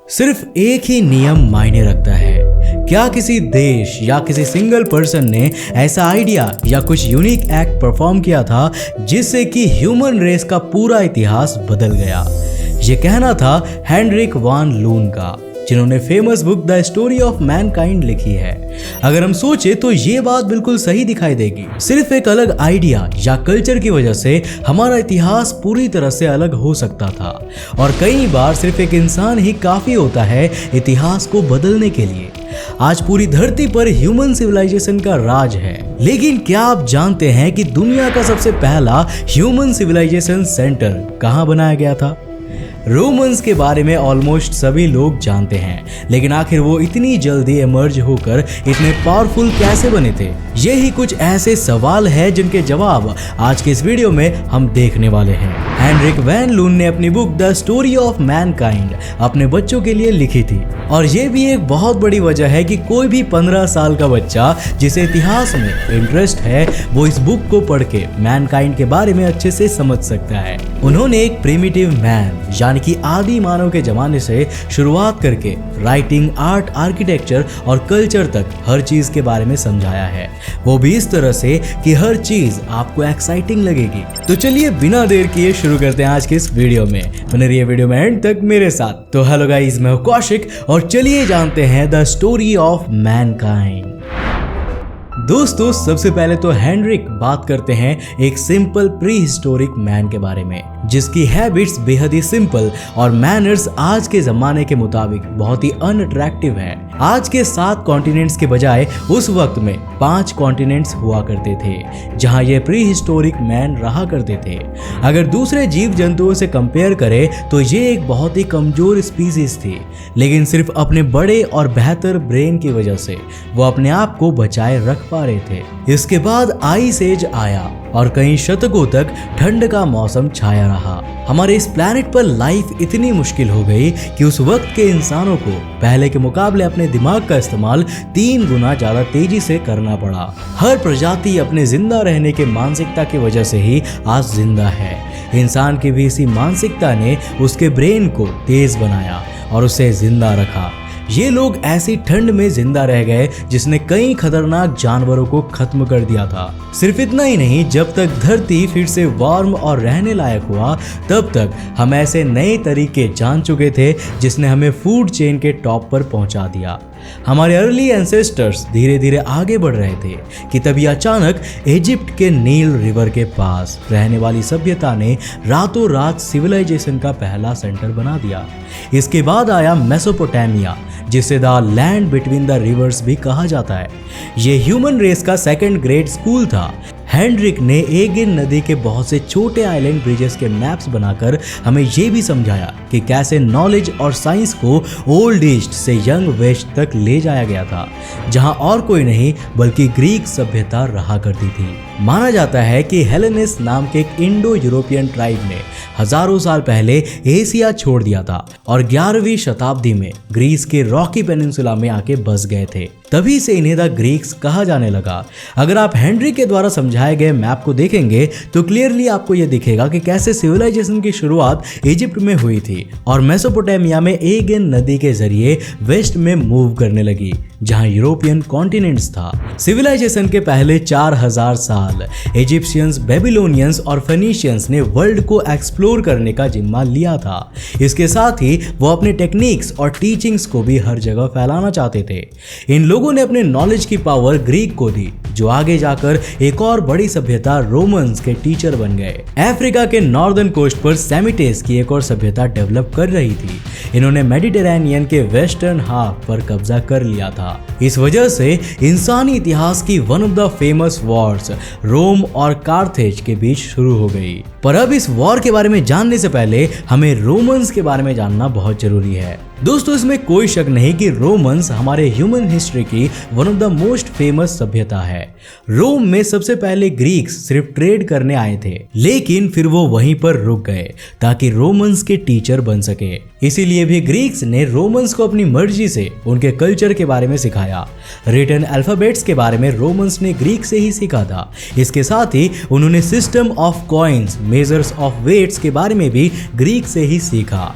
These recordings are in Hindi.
सिर्फ एक ही नियम मायने रखता है। क्या किसी देश या किसी सिंगल पर्सन ने ऐसा आइडिया या कुछ यूनिक एक्ट परफॉर्म किया था जिससे कि ह्यूमन रेस का पूरा इतिहास बदल गया? ये कहना था हेनरिक वान लून का, जिन्होंने famous book the story of Mankind लिखी है। अगर हम सोचे तो ये बात बिल्कुल सही दिखाई देगी। सिर्फ एक अलग आइडिया या कल्चर की वजह से हमारा इतिहास पूरी तरह से अलग हो सकता था, और कई बार सिर्फ एक इंसान ही काफी होता है इतिहास को बदलने के लिए। आज पूरी धरती पर ह्यूमन सिविलाइजेशन का राज है, लेकिन क्या आप जानते हैं कि दुनिया का सबसे पहला ह्यूमन सिविलाइजेशन सेंटर कहां बनाया गया था? रोमन्स के बारे में ऑलमोस्ट सभी लोग जानते हैं, लेकिन आखिर वो इतनी जल्दी इमर्ज होकर इतने पावरफुल कैसे बने थे? यही कुछ ऐसे सवाल हैं जिनके जवाब आज के इस वीडियो में हम देखने वाले हैं। हेनरिक वैन लून ने अपनी book the story of Mankind अपने बच्चों के लिए लिखी थी, और ये भी एक बहुत बड़ी वजह है कि कोई भी 15 साल का बच्चा जिसे इतिहास में इंटरेस्ट है वो इस बुक को पढ़ के मैनकाइंड के बारे में अच्छे से समझ सकता है। उन्होंने एक प्रिमिटिव मैन यानी कि आदि मानव के जमाने से शुरुआत करके राइटिंग, आर्ट, आर्किटेक्चर और कल्चर तक हर चीज के बारे में समझाया है, वो भी इस तरह से कि हर चीज आपको एक्साइटिंग लगेगी। तो चलिए बिना देर किए शुरू करते हैं आज के इस वीडियो में। बने रहिए वीडियो में एंड तक मेरे साथ। तो हेलो गाइस, मैं हूं कौशिक और चलिए जानते हैं द स्टोरी ऑफ मैनकाइंड। दोस्तों, सबसे पहले तो हेनरिक बात करते हैं एक सिंपल प्री हिस्टोरिक मैन के बारे में, जिसकी हैबिट्स बेहद ही सिंपल और मैनर्स आज के जमाने के मुताबिक बहुत ही अनअट्रैक्टिव है। आज के 7 कॉन्टिनेंट्स के बजाय उस वक्त में 5 कॉन्टिनेंट्स हुआ करते थे जहां ये प्री हिस्टोरिक मैन रहा करते थे। अगर दूसरे जीव जंतुओं से कंपेयर करें तो ये एक बहुत ही कमजोर स्पीसीज थी, लेकिन सिर्फ अपने बड़े और बेहतर ब्रेन की वजह से वो अपने आप को बचाए रख पा रहे थे। इसके बाद आइस एज आया और कई शतकों तक ठंड का मौसम छाया रहा। हमारे इस प्लैनेट पर लाइफ इतनी मुश्किल हो गई कि उस वक्त के इंसानों को पहले के मुकाबले अपने दिमाग का इस्तेमाल 3 गुना ज्यादा तेजी से करना पड़ा। हर प्रजाति अपने जिंदा रहने के मानसिकता की वजह से ही आज जिंदा है। इंसान की भी इसी मानसिकता ने उसके ब्रेन को तेज बनाया और उसे जिंदा रखा। ये लोग ऐसी ठंड में जिंदा रह गए जिसने कई खतरनाक जानवरों को खत्म कर दिया था। सिर्फ इतना ही नहीं, जब तक धरती फिर से वार्म और रहने लायक हुआ तब तक हम ऐसे नए तरीके जान चुके थे जिसने हमें फूड चेन के टॉप पर पहुंचा दिया। हमारे अर्ली एंसेस्टर्स धीरे धीरे आगे बढ़ रहे थे कि तभी अचानक इजिप्ट के नील रिवर के पास रहने वाली सभ्यता ने रातों रात सिविलाइजेशन का पहला सेंटर बना दिया। इसके बाद आया मेसोपोटामिया, जिसे the land between the reverse भी कहा जाता है। यह ह्यूमन रेस का सेकंड ग्रेड स्कूल था। हेनरिक ने एगिन नदी के बहुत से छोटे आइलैंड ब्रिजेस के मैप्स बनाकर हमें यह भी समझाया कि कैसे नॉलेज और साइंस को ओल्ड ईस्ट से यंग वेस्ट तक ले जाया गया था, जहां और कोई नहीं बल्कि ग्रीक सभ्यता रहा करती थी। माना जाता है कि हेलेनिस नाम के एक इंडो यूरोपियन ट्राइब ने हजारों साल पहले एशिया छोड़ दिया था और 11वीं शताब्दी में ग्रीस के रॉकी पेनिनसुला में आके बस गए थे। तभी से इन्हें द ग्रीक्स कहा जाने लगा। अगर आप हेनरिक के द्वारा समझाए गए मैप को देखेंगे तो क्लियरली आपको यह दिखेगा कि कैसे सिविलाइजेशन की शुरुआत इजिप्ट में हुई थी और मेसोपोटामिया में एगिन नदी के जरिए वेस्ट में मूव करने लगी, जहां यूरोपियन कॉन्टिनेंट्स था। सिविलाइजेशन के पहले 4000 साल इजिप्शियंस, बेबीलोनियंस और फेनिशियंस ने वर्ल्ड को एक्सप्लोर करने का जिम्मा लिया था। इसके साथ ही वो अपने टेक्निक्स और टीचिंग्स को भी हर जगह फैलाना चाहते थे। इन लोगों ने अपने नॉलेज की पावर ग्रीक को दी, जो आगे जाकर एक और बड़ी सभ्यता रोमन्स के टीचर बन गए। अफ्रीका के नॉर्दर्न कोस्ट पर सेमिटेस की एक और सभ्यता डेवलप कर रही थी। इन्होंने मेडिटेरेनियन के वेस्टर्न हाफ पर कब्जा कर लिया था। इस वजह से इंसानी इतिहास की one of the famous wars Rome और कार्थेज के बीच शुरू हो गई। पर अब इस वॉर के बारे में जानने से पहले हमें रोमन्स के बारे में जानना बहुत जरूरी है। दोस्तों, इसमें कोई शक नहीं कि रोमन्स हमारे ह्यूमन हिस्ट्री की one of the most famous सभ्यता है। रोम में सबसे पहले ग्रीक्स सिर्फ ट्रेड करने आए थे, लेकिन फिर वो वहीं पर रुक गए ताकि रोमन्स के टीचर बन सके। इसीलिए भी ग्रीक्स ने रोमन्स को अपनी मर्जी से उनके कल्चर के बारे में सिखाया। रिटन अल्फाबेट्स के बारे में रोमन्स ने ग्रीक से ही सीखा था। इसके साथ ही उन्होंने system of coins, measures of weights के बारे में भी ग्रीक से ही सीखा।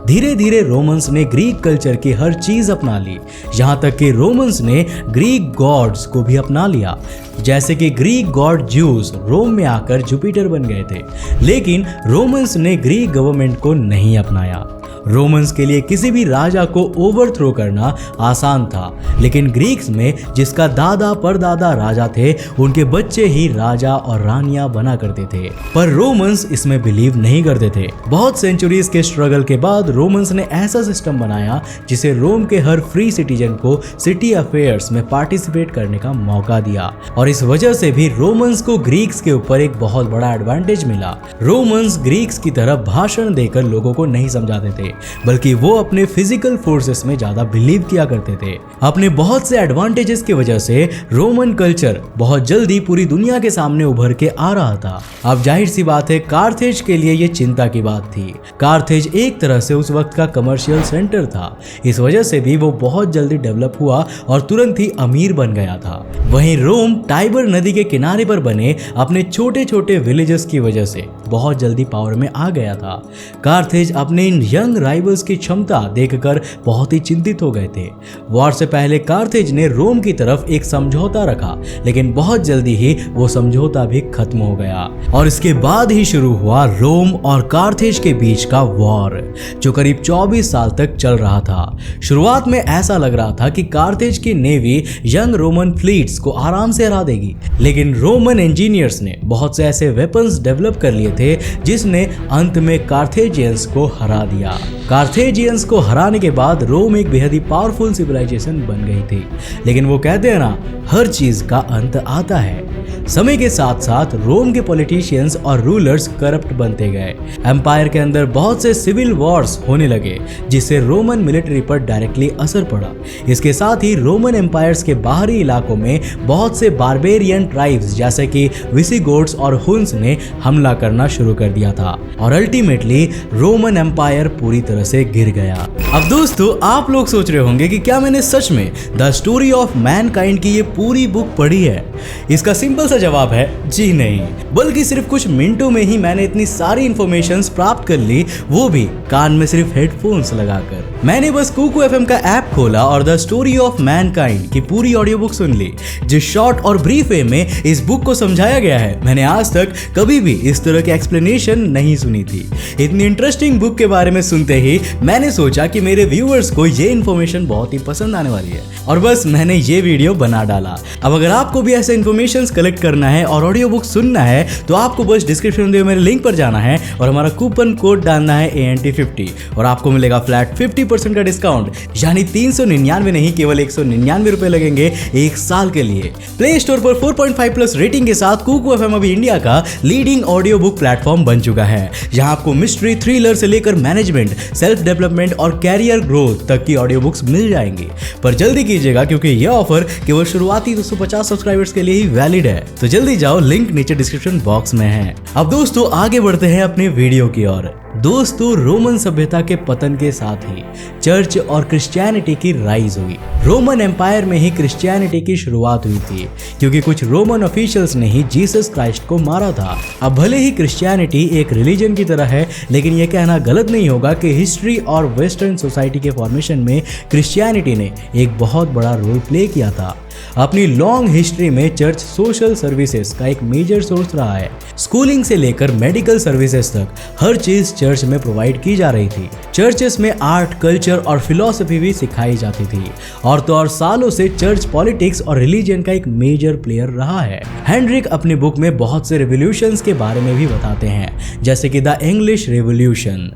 धीरे धीरे रोमन्स ने ग्रीक कल्चर की हर चीज अपना ली, यहाँ तक कि रोमन्स ने ग्रीक गॉड्स को भी अपना लिया। जैसे कि ग्रीक गॉड ज्यूस रोम में आकर जुपिटर बन गए थे, लेकिन रोमन्स ने ग्रीक गवर्नमेंट को नहीं अपनाया। रोमन्स के लिए किसी भी राजा को ओवरथ्रो करना आसान था, लेकिन ग्रीक्स में जिसका दादा परदादा राजा थे, उनके बच्चे ही राजा और रानियां बना करते थे। पर रोमन्स इसमें बिलीव नहीं करते थे। बहुत सेंचुरीज के स्ट्रगल के बाद रोमन्स ने ऐसा सिस्टम बनाया जिसे रोम के हर फ्री सिटीजन को सिटी अफेयर्स में पार्टिसिपेट करने का मौका दिया, और इस वजह से भी रोमन्स को ग्रीक्स के ऊपर एक बहुत बड़ा एडवांटेज मिला। रोमन्स ग्रीक्स की तरह भाषण देकर लोगों को नहीं समझाते थे, बल्कि वो अपने फिजिकल फोर्सेस में ज्यादा बिलीव किया करते थे। अपने बहुत से एडवांटेजेस की वजह से रोमन कल्चर बहुत जल्दी पूरी दुनिया के सामने उभर के आ रहा था। अब जाहिर सी बात है, कार्थेज के लिए ये चिंता की बात थी। कार्थेज एक तरह से उस वक्त का कमर्शियल सेंटर था, इस वजह से भी वो बहुत जल्दी डेवलप हुआ और तुरंत ही अमीर बन गया था। वहीं रोम टाइबर नदी के किनारे पर बने अपने छोटे छोटे विलेजेस की वजह से बहुत जल्दी पावर में आ गया था। कार्थेज अपने इन यंग राइवल्स की क्षमता देखकर बहुत ही चिंतित हो गए थे। वॉर से पहले कार्थेज ने रोम की तरफ एक समझौता रखा, लेकिन बहुत जल्दी ही वो समझौता भी खत्म हो गया और इसके बाद ही शुरू हुआ रोम और कार्थेज के बीच का वॉर, जो करीब 24 साल तक चल रहा था। शुरुआत में ऐसा लग रहा था कि कार्थेज की नेवी यंग रोमन फ्लीट्स को आराम से हरा देगी, लेकिन रोमन इंजीनियर्स ने बहुत से ऐसे वेपन्स डेवलप कर लिए थे जिसने अंत में कार्थेजियंस को हरा दिया। कार्थेजियंस को हराने के बाद रोम एक बेहद ही पावरफुल सिविलाइजेशन बन गई थी, लेकिन वो कहते हैं ना, हर चीज का अंत आता है। समय के साथ साथ रोम के पॉलिटिशियंस और रूलर्स करप्ट बनते गए। एम्पायर के अंदर बहुत से सिविल वॉर्स होने लगे, जिससे रोमन मिलिट्री पर डायरेक्टली असर पड़ा। इसके साथ ही रोमन एम्पायर्स के बाहरी इलाकों में बहुत से बारबेरियन ट्राइब्स जैसे कि विसिगोट्स और हुन्स ने हमला करना शुरू कर दिया था और अल्टीमेटली रोमन एम्पायर पूरी तरह से गिर गया। अब दोस्तों, आप लोग सोच रहे होंगे कि क्या मैंने सच में द स्टोरी ऑफ मैनकाइंड की ये पूरी बुक पढ़ी है? इसका सिंपल सा जवाब है जी नहीं, बल्कि सिर्फ कुछ मिनटों में ही मैंने इतनी सारी इंफॉर्मेशंस प्राप्त कर ली, वो भी कान में सिर्फ हेडफोन्स लगाकर। मैंने बस कुकू एफएम का ऐप खोला और द स्टोरी ऑफ मैनकाइंड की पूरी ऑडियो बुक सुन ली। जिस शॉर्ट और ब्रीफ वे में इस बुक को समझाया गया है, मैंने आज तक कभी भी इस तरह की एक्सप्लेनेशन नहीं सुनी थी। इतनी इंटरेस्टिंग बुक के बारे में सुनते ही मैंने सोचा कि मेरे व्यूअर्स को ये इन्फॉर्मेशन बहुत ही पसंद आने वाली है, और बस मैंने ये वीडियो बना डाला। अब अगर आपको भी ऐसे इन्फॉर्मेशन कलेक्ट करना है और ऑडियो बुक सुनना है, तो आपको बस डिस्क्रिप्शन में मेरे लिंक पर जाना है और हमारा कूपन कोड डालना है ANT50 और आपको मिलेगा फ्लैट 50% का डिस्काउंट, यानी 399 नहीं, केवल 199 रुपए लगेंगे एक साल के लिए। प्ले स्टोर पर 4.5+ रेटिंग के साथ कुकू एफएम अभी इंडिया का लीडिंग ऑडियो बुक प्लेटफॉर्म बन चुका है, जहां आपको मिस्ट्री, थ्रिलर से लेकर मैनेजमेंट, सेल्फ डेवलपमेंट और कैरियर ग्रोथ तक की ऑडियो बुक्स मिल जाएंगी। पर जल्दी कीजिएगा, क्योंकि यह ऑफर केवल शुरुआती 250 सब्सक्राइबर्स के लिए ही वैलिड है, तो जल्दी जाओ, लिंक नीचे डिस्क्रिप्शन बॉक्स में है। अब दोस्तों, आगे बढ़ते हैं अपने वीडियो की ओर। दोस्तों, रोमन सभ्यता के पतन के साथ ही चर्च और क्रिश्चियनिटी की राइज हुई। रोमन एम्पायर में ही क्रिश्चियनिटी की शुरुआत हुई थी, क्योंकि कुछ रोमन ऑफिशियल्स ने ही जीसस क्राइस्ट को मारा था। अब भले ही क्रिश्चियनिटी एक रिलीजन की तरह है, लेकिन यह कहना गलत नहीं होगा कि हिस्ट्री और वेस्टर्न सोसाइटी के फॉर्मेशन में क्रिश्चियनिटी ने एक बहुत बड़ा रोल प्ले किया था। अपनी लॉन्ग हिस्ट्री में चर्च सोशल सर्विसेज का एक मेजर सोर्स रहा है। स्कूलिंग से लेकर मेडिकल सर्विसेज तक हर चीज चर्च में प्रोवाइड की जा रही थी। चर्चेस में आर्ट, कल्चर और फिलॉसफी भी सिखाई जाती थी। और तो और सालों से चर्च पॉलिटिक्स और रिलीजन का एक मेजर प्लेयर रहा है। हेनरिक अपनी बुक में बहुत से रेवोल्यूशंस के बारे में भी बताते हैं, जैसे कि द इंग्लिश रेवोल्यूशन।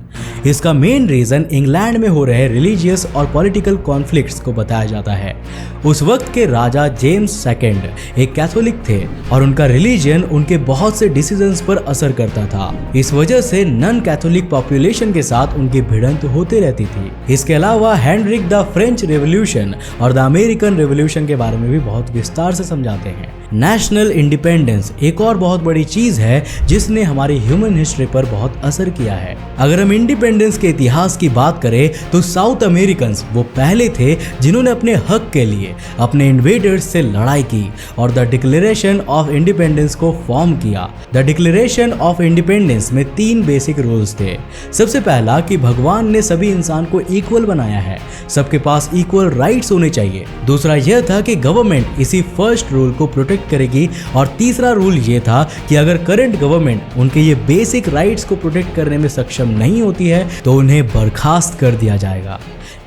इसका मेन रीजन इंग्लैंड में हो रहे रिलीजियस और पॉलिटिकल कॉन्फ्लिक्ट्स को बताया जाता है। उस वक्त के राजा जेम्स सेकंड एक कैथोलिक थे और उनका रिलीजन उनके बहुत से डिसीजंस पर असर करता था। इस वजह से नॉन कैथोलिक पॉपुलेशन के साथ उनकी भिड़ंत होती रहती थी। इसके अलावा हेनरिक द फ्रेंच रेवोल्यूशन और द अमेरिकन रेवोल्यूशन के बारे में भी बहुत विस्तार से समझाते हैं। नेशनल इंडिपेंडेंस एक और बहुत बड़ी चीज है जिसने हमारी ह्यूमन हिस्ट्री पर बहुत असर किया है। अगर हम इंडिपेंडेंस के इतिहास की बात करें तो साउथ अमेरिकन्स वो पहले थे जिन्होंने अपने हक के लिए अपने इन्वेडर्स ब्रिटिशर्स से लड़ाई की और द डिक्लेरेशन ऑफ इंडिपेंडेंस को फॉर्म किया। द डिक्लेरेशन ऑफ इंडिपेंडेंस में 3 बेसिक रूल्स थे। सबसे पहला कि भगवान ने सभी इंसान को इक्वल बनाया है, सबके पास इक्वल राइट्स होने चाहिए। दूसरा यह था कि गवर्नमेंट इसी फर्स्ट रूल को प्रोटेक्ट करेगी और तीसरा रूल यह था कि अगर करंट गवर्नमेंट उनके ये बेसिक राइट्स को प्रोटेक्ट करने में सक्षम नहीं होती है तो उन्हें बर्खास्त कर दिया जाएगा।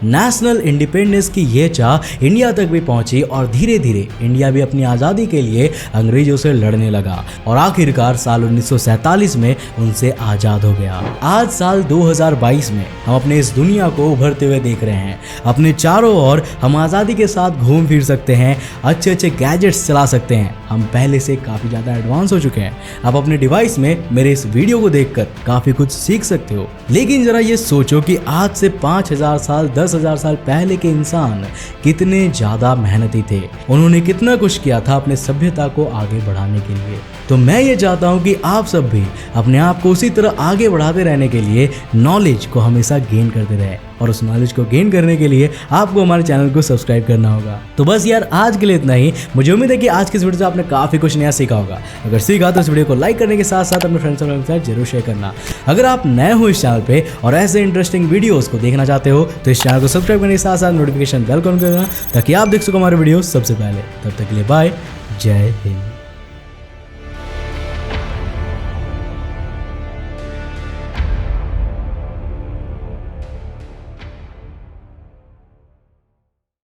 नेशनल इंडिपेंडेंस की यह चाह इंडिया तक भी पहुंची और धीरे धीरे इंडिया भी अपनी आज़ादी के लिए अंग्रेजों से लड़ने लगा और आखिरकार साल 1947 में उनसे आज़ाद हो गया। आज साल 2022 में हम अपने इस दुनिया को उभरते हुए देख रहे हैं। अपने चारों ओर हम आज़ादी के साथ घूम फिर सकते हैं, अच्छे अच्छे गैजेट्स चला सकते हैं। हम पहले से काफ़ी ज़्यादा एडवांस हो चुके हैं। आप अपने डिवाइस में मेरे इस वीडियो को देखकर काफ़ी कुछ सीख सकते हो। लेकिन ज़रा ये सोचो कि आज से 5000 साल 10,000 साल पहले के इंसान कितने ज़्यादा मेहनती थे। उन्होंने कितना कुछ किया था अपने सभ्यता को आगे बढ़ाने के लिए। तो मैं ये चाहता हूँ कि आप सब भी अपने आप को उसी तरह आगे बढ़ाते रहने के लिए नॉलेज को हमेशा गेन करते रहें और उस नॉलेज को गेन करने के लिए आपको हमारे चैनल को सब्सक्राइब करना होगा। तो बस यार आज के लिए इतना ही। मुझे उम्मीद है कि आज की इस वीडियो से आपने काफ़ी कुछ नया सीखा होगा। अगर सीखा तो इस वीडियो को लाइक करने के साथ साथ अपने फ्रेंड्स और फैमिली के साथ जरूर शेयर करना। अगर आप नए हो इस चैनल पे और ऐसे इंटरेस्टिंग वीडियोस को देखना चाहते हो तो इस चैनल को सब्सक्राइब करने के साथ साथ नोटिफिकेशन बेल को ऑन कर देना ताकि आप देख सको हमारे वीडियो सबसे पहले। तब तक के लिए बाय, जय हिंद।